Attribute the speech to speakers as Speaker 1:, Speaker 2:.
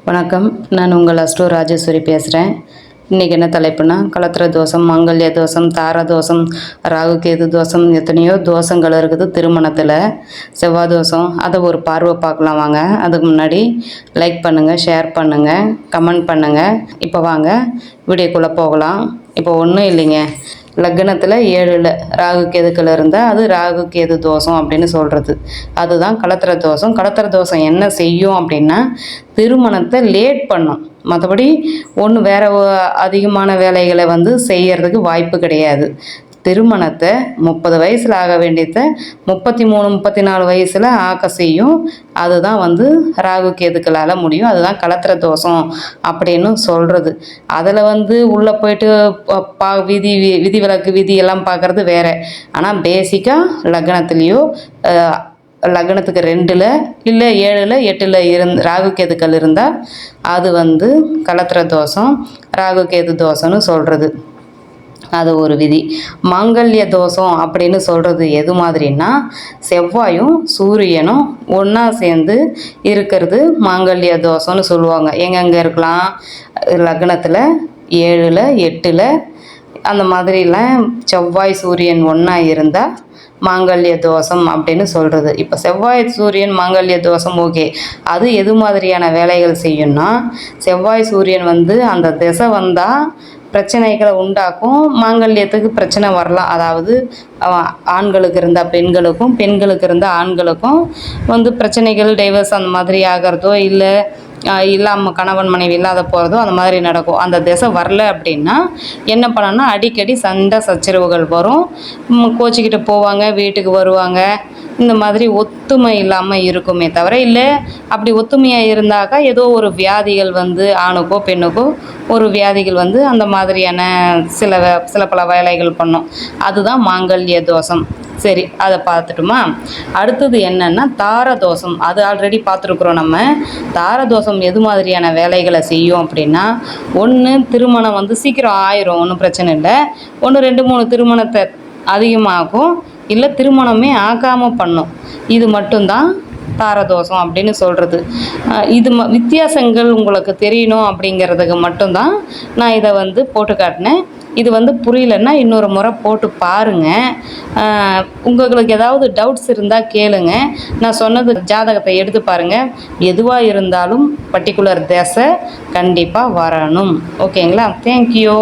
Speaker 1: வணக்கம். நான் உங்கள் அஸ்ட்ரோ ராஜேஸ்வரி பேசுகிறேன். இன்றைக்கி என்ன தலைப்புனா, கலத்திர தோஷம், மாங்கல்ய தோஷம், தார தோஷம், ராகு கேது தோஷம், எத்தனையோ தோஷங்கள் இருக்குது திருமணத்தில். செவ்வாய் தோஷம், அதை ஒரு பார்வை பார்க்கலாம் வாங்க. அதுக்கு முன்னாடி லைக் பண்ணுங்கள், ஷேர் பண்ணுங்கள், கமெண்ட் பண்ணுங்கள். இப்போ வாங்க வீடியோக்குள்ளே போகலாம். இப்போ ஒன்றும் இல்லைங்க, லக்னத்தில் 7ல் ராகு கேதுக்கள் இருந்தால் அது ராகு கேது தோஷம் அப்படின்னு சொல்கிறது. அதுதான் கலத்திர தோஷம். கலத்திர தோஷம் என்ன செய்யும் அப்படின்னா, திருமணத்தை லேட் பண்ணும். மற்றபடி வேறு அதிகமான வேலைகளை செய்யறதுக்கு வாய்ப்பு கிடையாது. திருமணத்தை 30 வயசில் ஆக வேண்டியதை 33 34 வயசில் ஆக்க செய்யும். அதுதான் ராகு கேதுக்களால் முடியும். அதுதான் கலத்திர தோஷம் அப்படின்னு சொல்கிறது. அதில் உள்ளே போயிட்டு விதிவிலக்கு விதியெல்லாம் பார்க்குறது வேறு. ஆனால் பேசிக்காக லக்னத்துலேயோ லக்னத்துக்கு 2ல் இல்லை 7ல் 8ல் ராகு கேதுக்கள் இருந்தால் அது கலத்திர தோஷம், ராகு கேது தோஷம்னு சொல்கிறது. அது ஒரு விதி. மாங்கல்ய தோஷம் அப்படின்னு சொல்கிறது எது மாதிரின்னா, செவ்வாயும் சூரியனும் ஒன்றா சேர்ந்து இருக்கிறது மாங்கல்ய தோஷம்னு சொல்லுவாங்க. எங்கெங்கே இருக்கலாம்? லக்னத்தில் 7ல் 8ல் அந்த மாதிரிலாம் செவ்வாய் சூரியன் ஒன்றா இருந்தால் மாங்கல்ய தோஷம் அப்படின்னு சொல்கிறது. இப்போ செவ்வாய் சூரியன் மாங்கல்ய தோஷம் ஓகே. அது எது மாதிரியான வேலைகள் செய்யும்னா, செவ்வாய் சூரியன் அந்த திசை வந்தால் பிரச்சனைகளை உண்டாக்கும். மாங்கல்யத்துக்கு பிரச்சனை வரலாம். அதாவது ஆண்களுக்கு இருந்தால் பெண்களுக்கும், பெண்களுக்கு இருந்தால் ஆண்களுக்கும் பிரச்சனைகள், டைவர்ஸ் அந்த மாதிரி ஆகிறதோ, இல்லை இல்லாமல் கணவன் மனைவி இல்லாத போகிறதோ அந்த மாதிரி நடக்கும். அந்த திசை வரல அப்படின்னா என்ன பண்ணணும்னா, அடிக்கடி சண்டை சச்சரவுகள் வரும். கோச்சிக்கிட்டு போவாங்க, வீட்டுக்கு வருவாங்க. இந்த மாதிரி ஒத்துமை இல்லாமல் இருக்குமே தவிர, இல்லை அப்படி ஒத்துமையாக இருந்தாக்கா ஏதோ ஒரு வியாதிகள் ஆணுக்கோ பெண்ணுக்கோ ஒரு வியாதிகள் அந்த மாதிரியான சில பல வேலைகள் பண்ணும். அதுதான் மாங்கல்ய தோஷம். சரி, அதை பார்த்துட்டுமா. அடுத்தது என்னென்னா தாரதோஷம். அது ஆல்ரெடி பார்த்துருக்குறோம் நம்ம. தாரதோஷம் எது மாதிரியான வேலைகளை செய்யும் அப்படின்னா, ஒன்று திருமணம் சீக்கிரம் ஆயிரும், ஒன்றும் பிரச்சனை இல்லை. 1 2 3 திருமணத்தை அதிகமாகும், இல்லை திருமணமே ஆக்காமல் பண்ணும். இது மட்டும்தான் தாரதோஷம் அப்படின்னு சொல்கிறது. இது வித்தியாசங்கள் உங்களுக்கு தெரியணும் அப்படிங்கிறதுக்கு மட்டும்தான் நான் இதை போட்டு காட்டினேன். இது புரியலன்னா இன்னொரு முறை போட்டு பாருங்கள். உங்களுக்கு ஏதாவது டவுட்ஸ் இருந்தால் கேளுங்க. நான் சொன்னது ஜாதகத்தை எடுத்து பாருங்கள். எதுவாக இருந்தாலும் பர்டிகுலர் திசை கண்டிப்பாக வரணும். ஓகேங்களா? தேங்க்யூ.